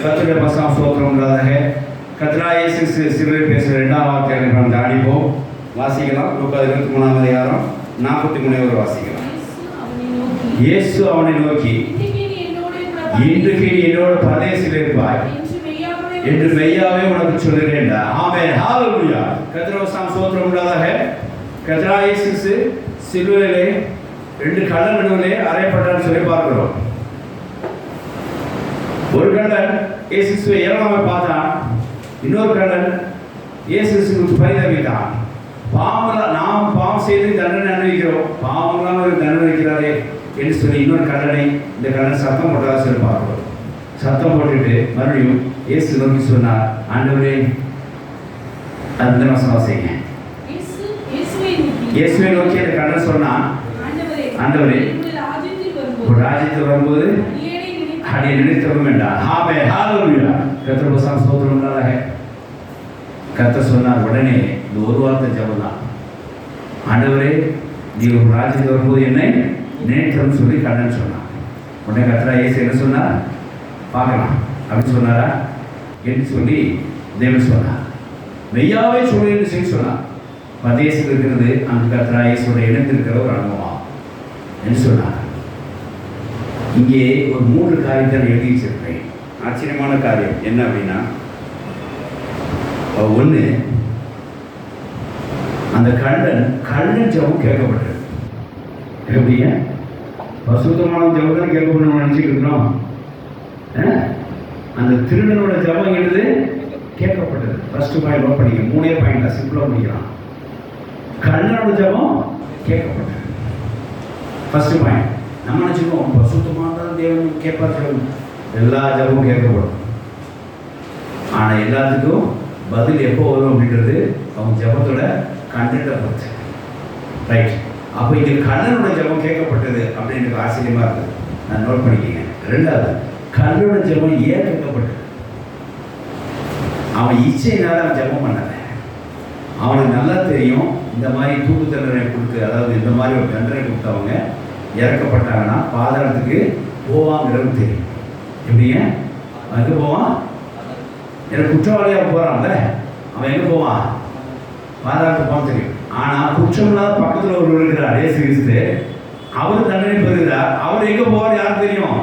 கர்த்தருடைய பரிசுத்த ஸ்தோத்திரம் உண்டாவதாக. கர்த்தராகிய இயேசு சிலுவையில் பேசுகிற 2ஆம் வார்த்தையை நாம் தியானிப்போம். வாசிக்கலாம். லூக்கா 23ஆம் அதிகாரம் 43 வாசிக்கலாம். இயேசு அவனை நோக்கி, இன்றைக்கு என்னோட பரதேசில் இருப்பாய் என்று மெய்யாவே உனக்கு சொல்கிறேன். ஆமென். ஹalleluya. கர்த்தருடைய ஸ்தோத்திரம் உண்டாவதாக. கர்த்தராகிய இயேசு சிலுவையிலே 2 கள்ளன் நடுவிலே அறையப்பட்டான்னு சொல்லி பார்க்கிறோம். ஒரு கள்ளன் இயேசுவை ஏளனமாக பார்த்தான். இன்னொரு கள்ளன் இயேசுவுக்கு பரிதவித்தான். நாம் பாவம் செய்து தண்டனை அனுபவிக்கிறோம், பாவம்லாம் ஒரு தண்டனை வைக்கிறாரே என்று சொல்லி இன்னொரு கள்ளனை இந்த கள்ளன் சத்தம் போட்டதாக சொல்லி பார்க்கிறோம். சத்தம் போட்டுட்டு மறுபடியும் இயேசு நோக்கி சொன்னார், ஆண்டவரே அந்த வசனம் செய்யுங்க. இயேசுவை நோக்கி அந்த கள்ளன் சொன்னான், ஆண்டவரே ஒரு ராஜ்யத்தில் வரும்போது அதை நினைத்தவரும் வேண்டாம். ஆமென். ஹalleluya. கர்த்தருக்கு ஸ்தோத்திரம் உண்டாவதாக. கர்த்தர் சொன்னார் உடனே இந்த ஒரு வார்த்தை ஜெபம் தான். ஆண்டவரே நீ ஒரு ராஜ்யத்தில் வரும்போது என்னை நினைத்தவரும் சொல்லி கண்ணன் சொன்னான். உடனே கர்த்தர் இயேசு என்ன சொன்னார் பார்க்கலாம் அப்படின்னு சொன்னாரா என்று சொல்லி தேவன் சொன்னார். மெய்யாவே சொல்லு என்று சொல்லி சொன்னார். பரதேசில் இருக்கிறது அந்த கர்த்தர் இயேசுவோட இணைந்திருக்கிற ஒரு அனுபவம் என்று சொன்னார். இங்கே ஒரு 3 காரியத்தை எழுதி வச்சிருக்கிறேன். ஆச்சரியமான காரியம் என்ன அப்படின்னா, ஒன்று, அந்த கள்ளன் ஜெபம் கேட்கப்பட்டது. எப்படிங்க பரிசுத்தமான ஜெபம் தான் கேட்கப்படணும்னு நினைச்சிட்டு இருக்கிறோம். அந்த திருடனோட ஜெபம் எழுது கேட்கப்பட்டது. ஃபர்ஸ்ட் பாயிண்ட் நோட் பண்ணிக்க. 3 பாயிண்ட் தான் சிம்பிளாக பண்ணிக்கலாம். கள்ளனோட ஜெபம் கேட்கப்பட்டது. First point. நம்ம நினச்சிக்கோம் பரிசுத்தமான தேவன் கேட்பார்கள், எல்லா ஜபமும் கேட்கப்படும். ஆனால் எல்லாத்துக்கும் பதில் எப்போ வரும் அப்படின்றது அவங்க ஜபத்தோட கண்டென்ட்டை பொறுத்து. ரைட். அப்போ இங்கே கண்ணனோட ஜபம் கேட்கப்பட்டது அப்படின்னு ஆச்சரியமாக இருக்குது. நான் நோட் பண்ணிக்கங்க. 2வது, கண்ணனோட ஜபம் ஏன் கேட்கப்பட்டது? அவன் இச்சையினால அவன் ஜபம் பண்ணலை. அவனுக்கு நல்லா தெரியும் இந்த மாதிரி தூக்கு தண்டனை கொடுத்து, அதாவது இந்த மாதிரி ஒரு தண்டனை கொடுத்தவங்க இறக்கப்பட்டாங்கன்னா பாதாளத்துக்கு போவாங்கிறது தெரியும். எப்படிங்க எங்கே போவான்? எனக்கு குற்றவாளியாக போகிறான்ல, அவன் எங்கே போவான்? பாதாளத்துக்கு போவான் தெரியும். ஆனால் குற்றமில்லாத பக்கத்தில் ஒரு இருக்கிறார் இயேசு கிறிஸ்து, அவர் தண்டனை பெறுகிறார். அவர் எங்கே போவார் யாருக்கு தெரியும்?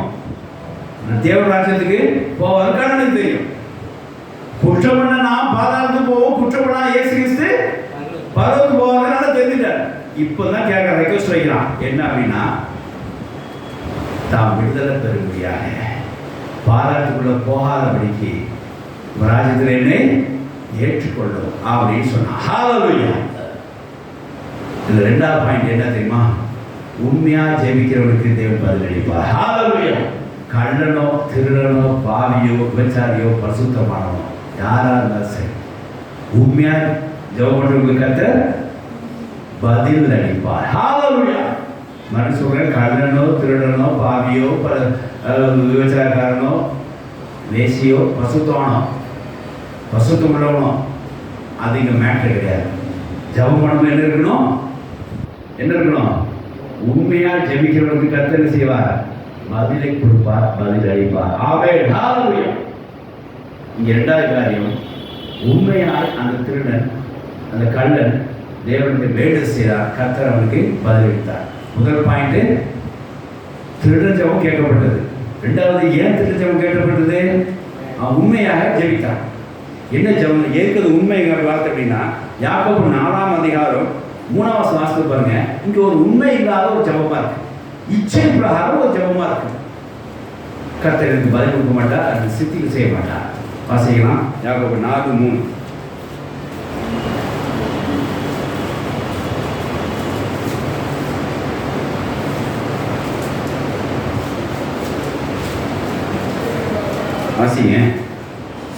தேவன் ராஜ்யத்துக்கு போவார் கண்ணனுக்கு தெரியும். குற்றம் பண்ண நாம் பாதாளத்துக்கு போவோம், குற்றம் பண்ணா இயேசு கிறிஸ்து பரவத்துக்கு போவாங்க தெரிஞ்சுட்டார். இப்போதான் கேட்க ரெக்வஸ்ட் வைக்கிறான். என்ன அப்படின்னா, தாம் விடுதலை பெறும்படியாக பாராட்டுக்குள்ள போகாதபடிக்கு ராஜ்யத்தில் என்னை ஏற்றுக்கொள்ளும் அப்படின்னு சொன்னான். ஹalleluya. இதுல 2வது பாயிண்ட் என்ன தெரியுமா? உண்மையா ஜெபிக்கிறவனுக்கு தேவன் பதிலளிப்பார். ஹalleluya. கள்ளனோ திருடனோ பாவியோ விபச்சாரியோ பரிசுத்தமானவனோ யாரா இருந்தாலும் சரி, உண்மையா ஜெபம் பண்றவங்களுக்கு கர்த்தர் பதில் அளிப்பார். ஹalleluya. மறு சொல்றேன், கள்ளனோ திருடனோ பாவியோ விபச்சாரக்காரனோ வேசியோ பசுத்தம் உள்ளவனோ அது இங்கே மேட்டர் கிடையாது. ஜெபம் பண்ணணும் என்ன இருக்கணும்? உண்மையா ஜெபிக்கிறவனுக்கு கர்த்தர் என்ன செய்வார்? பதிலை கொடுப்பார், பதில் அளிப்பார். ஆமென். ஹalleluya. இங்கே 2வது காரியம், உண்மையாய் அந்த திருடன் அந்த கள்ளன் தேவனுக்கு வேண்டுதல் செய்தார், கர்த்தர் அவனுக்கு பதிலளித்தார். முதல் பாயிண்ட், திருடன் ஜெபம் கேட்கப்பட்டது. 2வது, ஏன் திருடன் ஜெபம் கேட்கப்பட்டது? அவன் உண்மையாக ஜெபித்தான். என்ன ஜெபம் ஏற்கிறது உண்மைங்கிற வார்த்தை அப்படின்னா, யாக்கோபு 4ஆம் அதிகாரம் 3வது வாசத்தை பாருங்க. இங்க ஒரு உண்மை இல்லாத ஒரு ஜெபமா இருக்கு, இச்சை பிரகாரம் ஒரு ஜெபமா இருக்கு. கர்த்தர் எனக்கு பதில் கொடுக்க மாட்டார், அது சித்திக்கு செய்ய மாட்டார். வாசிக்கலாம். யாக்கோபு 4:3. வாசிங்க.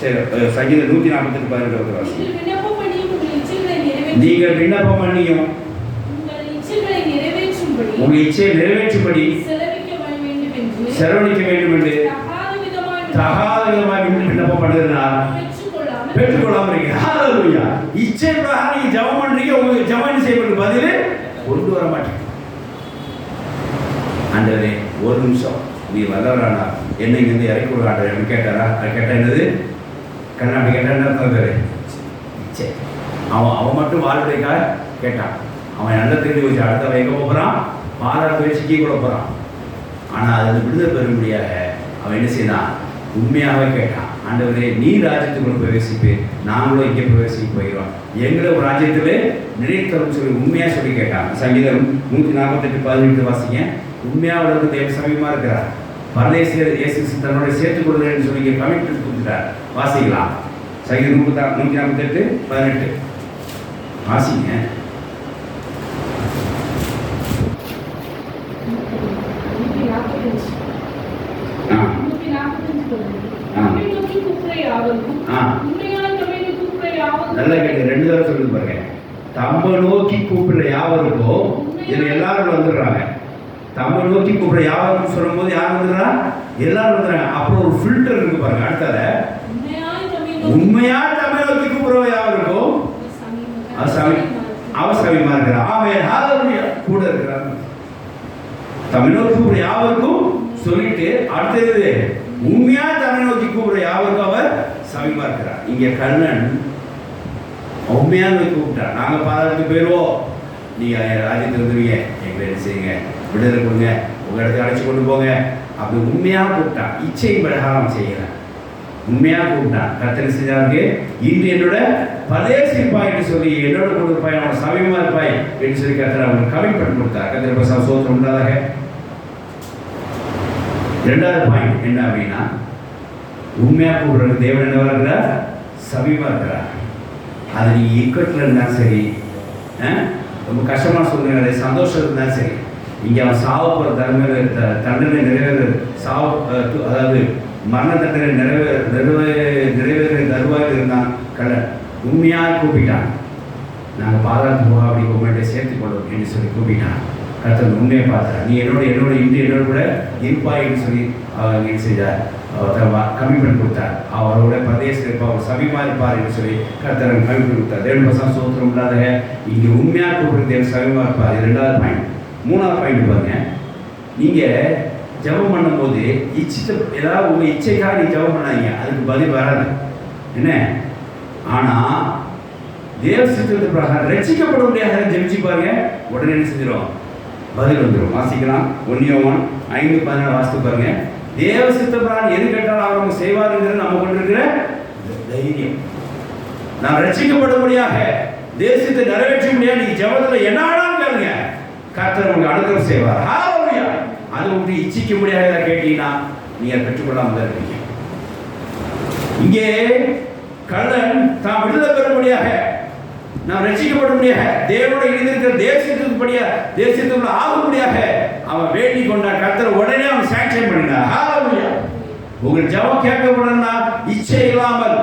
சரி, சங்கீதம் 148 வாசிங்க. நீங்கள் விண்ணப்பம் பண்ணியும் உங்கள் இச்சையை நிறைவேற்றும்படி செலவழிக்க வேண்டும் என்று தகாத விதமாக விண்ணப்பம் பண்ணுறதுனால் பெற்றுக்கொள்ளாம இருக்கீங்க. ஹalleluya. இச்சை பிரகாரம் நீங்க ஜெபம் பண்றீங்க, உங்களுக்கு ஜெபம் செய்யப்பட்ட பதில் கொண்டு வர மாட்டீங்க. ஆண்டவரே ஒரு நிமிஷம் நீ வல்லவரானா என்ன இங்கேருந்து இறக்கி விட ஆண்டு கேட்டாரா? அது கேட்டால் என்னது? கண்ணாடி கேட்டால் என்ன பேர்? சரி, அவன் மட்டும் வாழ்க்கைக்காக கேட்டான். அவன் நல்ல தெரிஞ்சு வச்சு அடுத்த எங்கே போகிறான்? பாராட்டு வச்சு கீ கூட போகிறான். ஆனால் அதில் விடுதலை பெறும்படியாக அவன் என்ன செய்தான்? உண்மையாகவே கேட்டான். ஆண்டவரே, நீ ராஜ்யத்துக்குள்ள பிரவேசிப்பேன், நாங்களும் இங்கே பிரவேசிக்க போகிறோம், எங்களை ஒரு ராஜ்யத்திலே நினைத்தரும் சொல்லி உண்மையாக சொல்லி கேட்டான். சங்கீதம் 148:18 வாசிங்க. உண்மையாக உள்ளது தேவ சமயமாக இருக்கிறார். பரதேசிய இயேசு தன்னோட சேர்த்துக் கொள்ளுன்னு சொல்லி கமிட்மெண்ட் கொடுத்துட்டார். வாசிக்கலாம். சங்கீதம் 148:18 வாசிங்க. நல்லா கேட்டு 2 தடவை சொல்லுது பாருங்க. தம்மை நோக்கி கூப்பிடுற யாவருக்கோ, இதுல எல்லாரும் வந்துடுறாங்க. தம்மை நோக்கி கூப்பிடுற யாவருக்கும் சொல்லும் போது யார் வந்துடுறா? எல்லாரும் வந்துடுறாங்க. அப்புறம் ஒரு ஃபில்டர் இருக்கு பாருங்க. அடுத்தத உண்மையா தம்மை நோக்கி கூப்பிடுற யாவருக்கோ அவசரமா இருக்கிறா. ஆமென், ஹalleluya. கூட இருக்கிறாங்க. தம்மை நோக்கி கூப்பிடுற யாவருக்கும் சொல்லிட்டு அடுத்தது உண்மையா தம்மை நோக்கி கூப்பிடுற யாவருக்கும் அவர் சமீபமா இருக்கிறார். இங்க கண்ணன் உண்மையா நோக்கி கூப்பிட்டார். நாங்க பாதாளத்துக்கு போயிடுவோம், நீங்க ராஜ்யத்துக்கு வந்துருவீங்க, எங்களை என்ன செய்யுங்க, விடுதலை கொடுங்க, உங்க இடத்துக்கு அழைச்சி கொண்டு போங்க அப்படி உண்மையா கூப்பிட்டான். இச்சையின் பிரகாரம் செய்யறேன். உண்மையா கூப்பிட்டான். கர்த்தர் செஞ்சாருக்கு. இன்று என்னோட பரதேசிப்பாய் என்று சொல்லி என்னோட கொடுப்பாய், அவன் சமீபமா இருப்பாய் என்று சொல்லி கர்த்தர் அவனுக்கு கமிட்மெண்ட் கொடுத்தார். கர்த்தர் சோத்திரம் உண்டாதாக. 2வது பாயிண்ட் என்ன அப்படின்னா, உண்மையா கூப்பிடுறது தேவன் என்ன இருக்கிறார்? சமீபமா இருக்கிறார். அது நீ இக்கட்டில் இருந்தாலும் சரி, ரொம்ப கஷ்டமான சூழ்நிலை, சந்தோஷம் இருந்தாலும் சரி, இங்கே அவன் சாவ போகிற தண்டனை நிறைவேற அதாவது மரண தண்டனை நிறைவேற தருவாயில் இருந்தான் கள்ளன். உண்மையாக கூப்பிட்டான். நாங்கள் பாதாளத்து போக அப்படி உங்கள்கிட்ட சேர்த்து கொள்வோம் என்று சொல்லி கூப்பிட்டான். கர்த்தர் உண்மையை பார்த்தார். நீ என்னோட இன்று என்னோட கூட இருப்பாய் என்று சொல்லி அவர் என்ன செய்தார்? கமிட்மெண்ட் கொடுத்தார். அவரோட பிரதேசத்தில் இருப்பார், அவர் சமீபமாக இருப்பார் என்று சொல்லி கர்த்தர் கமிட்மெண்ட் கொடுத்தார். தேவன் சோத்திரம் இல்லாத இங்கே உண்மையாக கூப்பிட்டு தேவன் சமீபமாக இருப்பார். இது 2வது பாயிண்ட். 3வது பாயிண்ட் பாருங்க. நீங்கள் ஜபம் பண்ணும்போது ஏதாவது உங்கள் இச்சைக்காக நீ ஜபம் பண்ணாதீங்க, அதுக்கு பதில் வராது. என்ன ஆனால் தேவ சித்தத்து பிரகாரம் ரட்சிக்கப்பட முடியாத ஜெபிச்சு பாருங்க, உடனே என்ன செஞ்சிடும்? பதில் வந்துடும். வாசிக்கலாம். 1 யோவான் 5:14 வாசித்து பாருங்க. தேவ சித்தப்பரான் எது கேட்டாலும் அவங்க செய்வாருங்கிறது நம்ம கொண்டிருக்கிற தைரியம். நாம் ரட்சிக்கப்படும்படியாக தேசத்தை நிறைவேற்ற முடியாது. நீங்க ஜெபத்துல என்ன ஆனாலும் கேளுங்க, கர்த்தர் உங்களுக்கு அனுகிரகம் செய்வார். ஹalleluya. அது உங்களுக்கு இச்சிக்க முடியாத கேட்டீங்கன்னா நீங்க பெற்றுக்கொள்ளாம தான் இருக்கீங்க. இங்கே கள்ளன் தான் விடுதலை பெறும்படியாக, நாம் ரட்சிக்கப்படும்படியாக, தேவனோட இணைந்திருக்கிற தேசத்துக்குள்ள ஆகும்படியாக அவன் வேண்டிக் கொண்டான். கர்த்தர் உடனே அவன் சாங்ஷன் பண்ணினார். ஹalleluya. உங்கள் ஜெபம் கேட்கப்படணும்னா இச்சை இல்லாமல்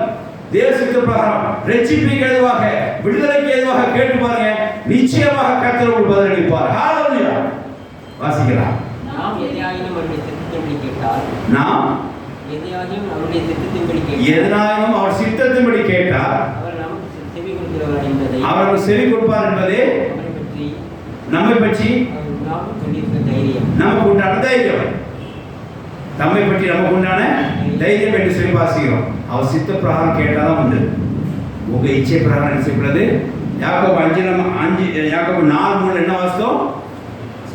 தேசத்துக்கு பிரகாரம் ரட்சிப்புக்கு ஏதுவாக, விடுதலைக்கு ஏதுவாக கேட்டு பாருங்க, நிச்சயமாக கர்த்தர் உங்களுக்கு பதிலளிப்பார். ஹalleluya. வாசிக்கலாம். நாம் எதையாயினும் அவருடைய சித்தத்தின்படி கேட்டால், அவர் சித்தத்தின்படி கேட்டால் அவருக்கு செவி கொடுப்பார் என்பதே நம்மை பற்றி நமக்கு உண்டான தைரியம். நம்மை பற்றி நமக்கு உண்டான தைரியம் என்று சொல்லி வாசிக்கிறோம். அவர் சித்த பிரகாரம் கேட்டாலும் உண்டு. உங்க இச்சை பிரகாரம் செய்யக்கூடாது. யாக்கோபு 4:3 என்ன வாசித்தோம்?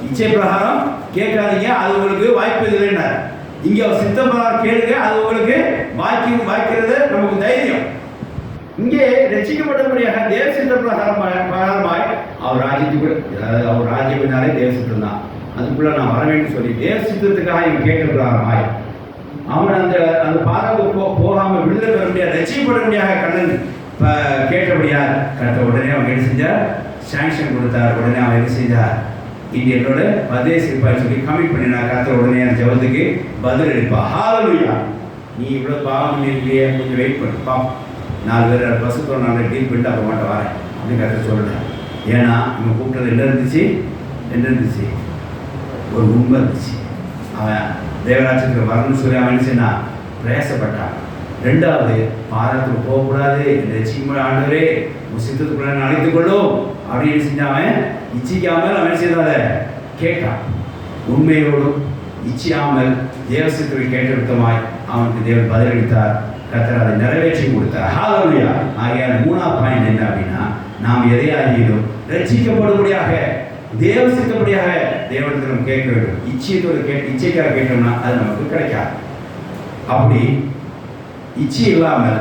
இச்சை பிரகாரம் கேட்காதீங்க, அது உங்களுக்கு வாய்ப்பு இல்லைன்னார். இங்க அவர் சித்த பிரகாரம் கேளுங்க, அது உங்களுக்கு வாய்க்கிறது நமக்கு தைரியம். இங்கே ரட்சிக்கப்பட்டபடியாக தேவ சித்த பிரகாரமாய் அவர் ராஜ்யத்துக்குள்ள, அதாவது அவர் ராஜ்யம்னாலே தேவ சித்தம் தான், அதுக்குள்ள நான் வர வேண்டும் சொல்லி தேவ சித்தத்துக்காக இவன் கேட்ட பிரகாரமாய் அவன் அந்த பாதாளத்துக்கு போகாம விடுதலை பெற முடியாது, ரட்சிக்கப்பட முடியாத கண்ணன் கேட்டபடியார் கரெக்டாக உடனே அவன் என்ன செஞ்சார்? சாங்ஷன் கொடுத்தார். உடனே அவன் என்ன செஞ்சார்? இது என்னோட பதேசி இருப்பாய் சொல்லி கமிட் பண்ணினார். கரெக்டாக உடனே அந்த ஜபத்துக்கு பதில் அளிப்பா. ஹalleluya. நீ இவ்வளோ பாவம் இல்லையே, கொஞ்சம் வெயிட் பண்ணு பாப்போம், 4 பேர் பசுத்தோட நான் டீல் பண்ணிட்டு அப்போ மாட்டேன் வரேன் அப்படின்னு கரெக்டாக சொல்லிட்டேன். ஏன்னா இவன் கூப்பிட்டது என்ன இருந்துச்சு? ஒரு உண்மை இருந்துச்சு. அவன் தேவராஜ்யத்துக்கு வரணும்னு சொல்லி அவன் என்ன செய்யனா பிரயாசப்பட்டான். 2வது பாதத்துக்கு போகக்கூடாது, ரட்சிக்கப்பட ஆண்டவரே உன் சித்தத்துக்குள்ள அழைத்துக் கொள்ளும் அப்படின்னு செஞ்சாவன் இச்சிக்காமல் அவன் செய்தாத கேட்டான். உண்மையோடும் இச்சியாமல் தேவசித்தவை கேட்டெடுத்தமாய் அவனுக்கு தேவன் பதிலளித்தார். கர்த்தர் அதை நிறைவேற்றி கொடுத்தார். ஹல்லேலூயா. ஆகையால் 3ஆவது பாயிண்ட் என்ன அப்படின்னா, நாம் எதையாகிலும் ரட்சிக்கப்படும்படியாக தேவசித்தபடியாக தேவனிடம் கேட்க வேண்டும். இச்சைக்காக கேட்டோம்னா அது நமக்கு கிடைக்காது. அப்படி இச்சை இல்லாமல்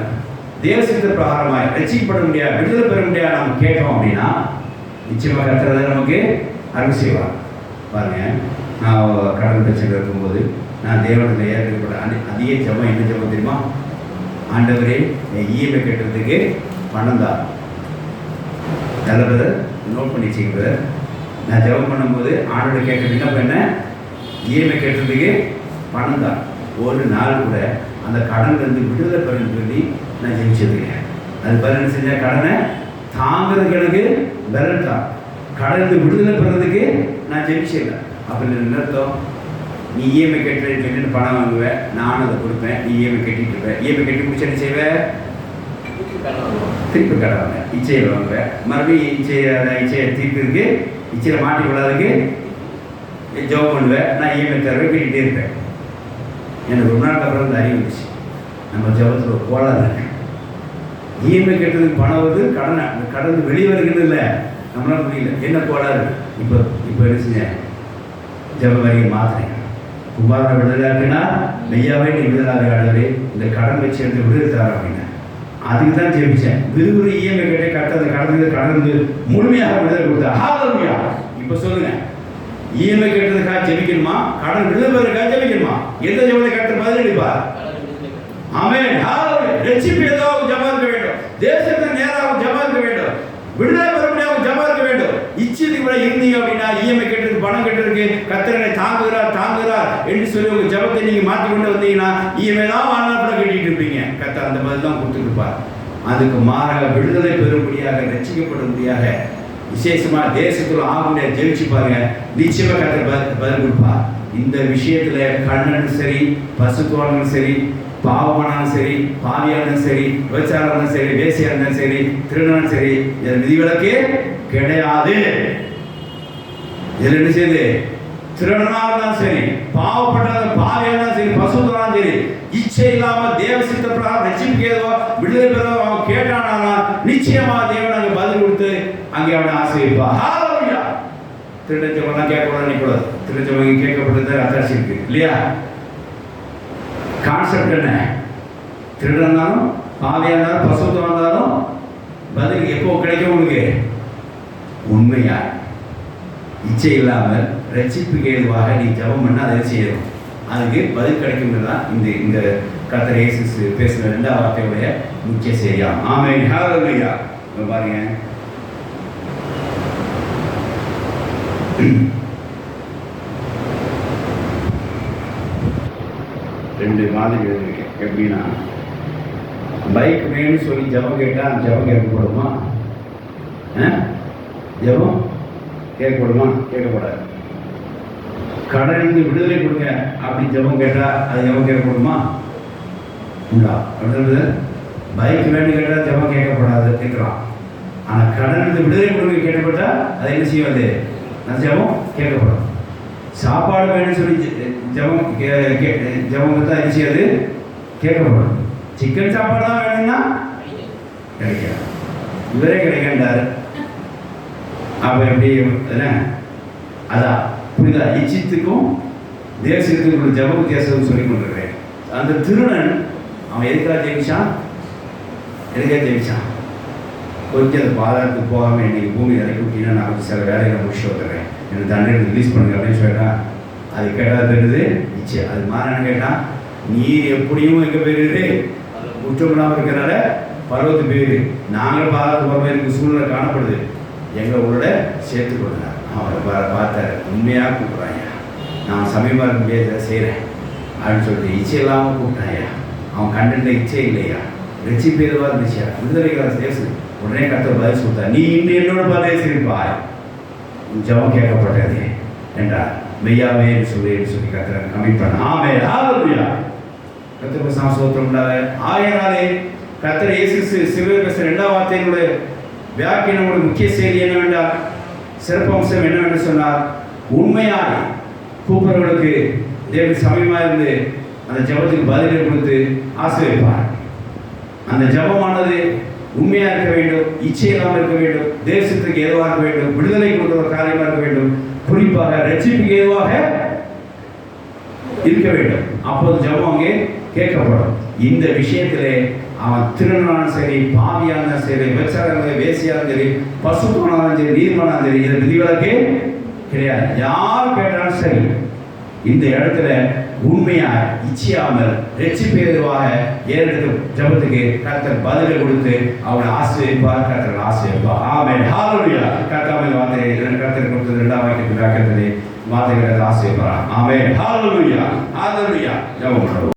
தேவசித்த பிரகாரமாய் ரட்சிக்கப்பட முடியாது, விடுதலை பெற முடியாது நாம் கேட்டோம் அப்படின்னா நிச்சயமாக கர்த்தர் நமக்கு அருள் செய்வார். பாருங்க, நான் கடன் பிரச்சனை இருக்கும்போது நான் தேவனத்தில் ஏற்கப்பட்ட அதிக ஜபம் என்ன ஜபம் தெரியுமா? ஆண்டவரே இஎம்ஐ கட்டுறதுக்கு பணம் தான். நல்ல பிரதர் நோட் பண்ணி வச்சுக்க. நான் ஜபம் பண்ணும்போது ஆண்டோட கேட்க விண்ணப்பம் என்ன? இஎம்ஐ கட்டுறதுக்கு பணம் தான். ஒரு நாள் கூட அந்த கடன்லேருந்து விடுதலை பெறன்னு சொல்லி நான் ஜெயிச்சதுக்கேன். அது பதில் செஞ்சால் கடனை தாங்கிறதுக்கு எனக்கு பலன் தான். கடந்து விடுதலை பெறதுக்கு நான் ஜெயிச்சிடல. அப்படி நிறுத்தம், நீ இஎம்ஐ கட்டுறேன்னு பணம் வாங்குவேன், நானும் அதை கொடுப்பேன், நீ இஎம்ஐ கட்டிட்டு இருப்பேன். இஎம்ஐ கட்டி முடிச்சு என்ன செய்வேன்? திருப்பி கடை வாங்க, இச்சையை வாங்குவேன். மறுபடியும் இச்சையை தீர்க்கிறதுக்கு, இச்சையில் மாட்டிக்கொள்ளாதுக்கு ஜாப் பண்ணுவேன். நான் இஎம்ஐ தரவே கட்டிகிட்டே இருப்பேன். எனக்கு ஒரு நாளுக்கு அப்புறம் வந்து அறிவு வந்துச்சு, நம்ம ஜபத்தில் ஒரு கோளாறு இருக்கு. இஎம்ஐ கட்டுறதுக்கு பணம் வருது, கடந்து வெளியே வருகிறது இல்லை, நம்மளால முடியல. என்ன கோளாறு? இப்போ என்ன செஞ்சேன்? ஜப வரியை மாத்தினேன். குமாரனை விடுதலாக்குன்னா மெய்யாவே நீ விடுதலாக ஆடுவதே, இந்த கடன் வச்சு எடுத்து விடுதலை தர அப்படின்னா அதுக்கு தான் ஜெபிச்சேன். விறுவிறு இஎம்ஐ கட்டை கடந்து முழுமையாக விடுதலை கொடுத்தா. ஹல்லேலூயா. இப்போ சொல்லுங்க, இஎம்ஐ கட்டுறதுக்காக ஜெபிக்கணுமா, கடன் விடுதலை பெறதுக்காக ஜெபிக்கணுமா? எந்த ஜபத்தை கட்ட பதிலளிப்பார்? ஆமென். ஹல்லேலூயா. ரட்சிப்பு ஏதாவது ஜபம் இருக்க வேண்டும், தேசத்துக்கு நேராக ஜபம் இருக்க வேண்டும், விடுதலை பெற முடியாத ஜபம் இருக்க வேண்டும். இச்சைக்கு கூட இருந்தீங்க அப்படின்னா இஎம்ஐ கட்டுறதுக்கு பணம் கட்டுறதுக்கு கர்த்தரை தாங்குகிறார் என்று சொல்லி உங்க ஜபத்தை நீங்க மாற்றி கொண்டு வந்தீங்கன்னா இஎம்ஐ தான் வாழ்நாள் கூட கட்டிட்டு இருப்பீங்க. கர்த்தர் அந்த பதில் தான் கொடுத்துருப்பார். அதுக்கு மாறாக விடுதலை பெறும்படியாக ரட்சிக்கப்படும்படியாக விசேஷமா தேசத்துல ஆகுடைய ஜெயிச்சு பாருங்க, நிச்சயமா கர்த்தர் பதில் கொடுப்பார். இந்த விஷயத்துல கண்ணனும் சரி, பசுத்தோழனும் சரி, பாவமானாலும் சரி, பாவியானாலும் சரி, விபச்சாரம் சரி, வேசியா இருந்தாலும் சரி, திருடனும் சரி, இதில் விதிவிலக்கே கிடையாது. இதில் என்ன செய்யுது? திருடனா இருந்தாலும் சரி, பாவப்பட்டாலும் பாவியா இருந்தாலும் சரி, பசுத்தோழனும் சரி, இச்சை இல்லாம தேவ சித்த பிரகாரம் ரட்சிப்பு ஏதோ விடுதலை பெற அவன் கேட்டானா நிச்சயமா தேவன் அங்கே பதில் கொடுத்து அங்கே அவனை ஆசைப்பா. ஹல்லேலூயா. திருடச்சவங்கலாம் கேட்கக்கூடாது, நினைக்கூடாது. திருடச்சவங்க கேட்கப்பட்டது அத்தாட்சி இருக்கு இல்லையா? கான்செப்ட் என்ன? திருடனாலும் பாவியா இருந்தாலும் பசுத்தம் வந்தாலும் பதில் எப்போ கிடைக்கும்? உங்களுக்கு உண்மையா இச்சை இல்லாமல் ரட்சிப்புக்கு ஏதுவாக நீ ஜபம் பண்ண அதை செய்யணும், அதுக்கு பதில் கிடைக்கும் தான் இந்த கர்த்தர் இயேசு பேசுகிற 2ஆவது வார்த்தையுடைய முக்கிய செய்தியா. ஆமென். ஹல்லேலூயா. பாருங்க, ரெண்டு மாதிரி இருக்கு. எப்படின்னா, பைக் வேணும்னு சொல்லி ஜபம் கேட்டால் அந்த ஜபம் கேட்கப்படுமா? ஜபம் கேட்கப்படுமா? கேட்கப்படாது. கடலிருந்து விடுதலை கொடுங்க அப்படி ஜபம் கேட்டால் அது ஜபம் கேட்கப்படுமா? உண்டா? அப்படின்றது பைக் வேணும் கேட்டால் ஜபம் கேட்கப்படாது, கேட்கலாம். ஆனால் கடலிருந்து விடுதலை கொடுங்க கேட்கப்பட்டால் அது என்ன செய்வது? அந்த ஜபம் கேட்கப்படும். சாப்பாடு வேணும்னு சொல்லி ஜபம் தான் என்ன செய்யாது? கேட்கப்படும். சிக்கன் சாப்பாடு தான் வேணும்னா கிடைக்காது. இவரே கிடைக்கின்றார். அப்போ எப்படி என்ன? அதான் புரியுதா? இச்சித்துக்கும் தேசத்துக்கும் ஜப வித்தியாசம் சொல்லி கொண்டிருக்கிறேன். அந்த திருடன் அவன் எதுக்காக ஜெயிச்சான்? கொஞ்சம் அந்த பாதாளத்துக்கு போகாமல் இன்னைக்கு பூமி இறக்கி விட்டீங்கன்னா நான் கொஞ்சம் சில வேலைகளை முடிச்சு வந்துடுறேன், எனக்கு தண்டனை ரிலீஸ் பண்ணுங்க அப்படின்னு சொல்லிட்டான். அது கேட்டால் தெரியுது இச்சை. அது மாறான்னு கேட்டான், நீர் எப்படியும் எங்கே போயிடுது? குற்றமில்லாமல் இருக்கிறனால பருவத்து போயிடு, நாங்களும் பாதாளத்து போகிற மாதிரி சூழ்நிலை காணப்படுது, எங்களோட சேர்த்து கொடுத்தார். அவரை பார்த்தார், உண்மையாக கூப்பிட்றாங்க, நான் சமீபமாக இருக்க முடியாது செய்கிறேன் அப்படின்னு சொல்லிட்டு இச்சை இல்லாமல் கூப்பிட்டாயா. அவன் கண்டென்ட்ல இச்சை இல்லையா, ரட்சிப்பு எதுவாக இருந்துச்சா, விடுதலைக்காக பேசு. உடனே கர்த்தர் பதில் சொல்லிட்டா, நீ இன்னும் என்னோட பதிலே சிரிப்பாய், ஜபம் கேட்கப்பட்டது என்றார். மெய்யாவே சொல்லி கர்த்தர் கமிட் பண்ண. ஆமென். ஹல்லேலூயா. கர்த்தருக்கு ஸ்தோத்திரம் உண்டாக. ஆகையாலே கர்த்தர் இயேசு சிலுவையில் பேசுகிற 2ஆவது வார்த்தையினுடைய வியாக்கியானோட முக்கிய செய்தி என்னவென்றால், சிறப்பம்சம் என்னவென்று சொன்னார், உண்மையாய் கூப்பிடுறவர்களுக்கு தேவன் சமயமா இருந்து அந்த ஜெபத்துக்கு பதிலை கொடுத்து ஆசீர்வதிப்பார். அந்த ஜெபமானது உண்மையா இருக்க வேண்டும், இச்சையில்லாமல் இருக்க வேண்டும், தேசத்துக்கு ஏதுவாக இருக்க வேண்டும், விடுதலை கொடுக்கிற காரியமாக இருக்க வேண்டும், குறிப்பாக ரட்சிப்புக்கு ஏதுவாக இருக்க வேண்டும். அப்போது ஜெபம் அங்கே கேட்கப்படும். இந்த விஷயத்திலே அவன் திருடனாலும் சரி, பாவியானாலும் சரி, விபச்சாரம் வேசியாலும் சரி, பசுமானாலும் சரி, நீர்மானாலும் சரி, இதை விதிவிலக்கே கிடையாது. யார் கேட்டாலும் சரி, இந்த இடத்துல உண்மையா இச்சியாமல் ரட்சிப்பேதுவாக ஏறெடுத்து ஜபத்துக்கு கர்த்தர் பதிலை கொடுத்து அவனை ஆசீர்வதிப்பார். கர்த்தர் ஆசீர்வதிப்பார். ஆமென். ஹalleluya. கர்த்தரின் வார்த்தை கர்த்தர் கொடுத்த இரண்டாம் வாக்கியத்திலே வார்த்தைகளை ஆசீர்வதிப்பார். ஆமென். ஹalleluya. ஹalleluya. ஜெபம் பண்ணுவோம்.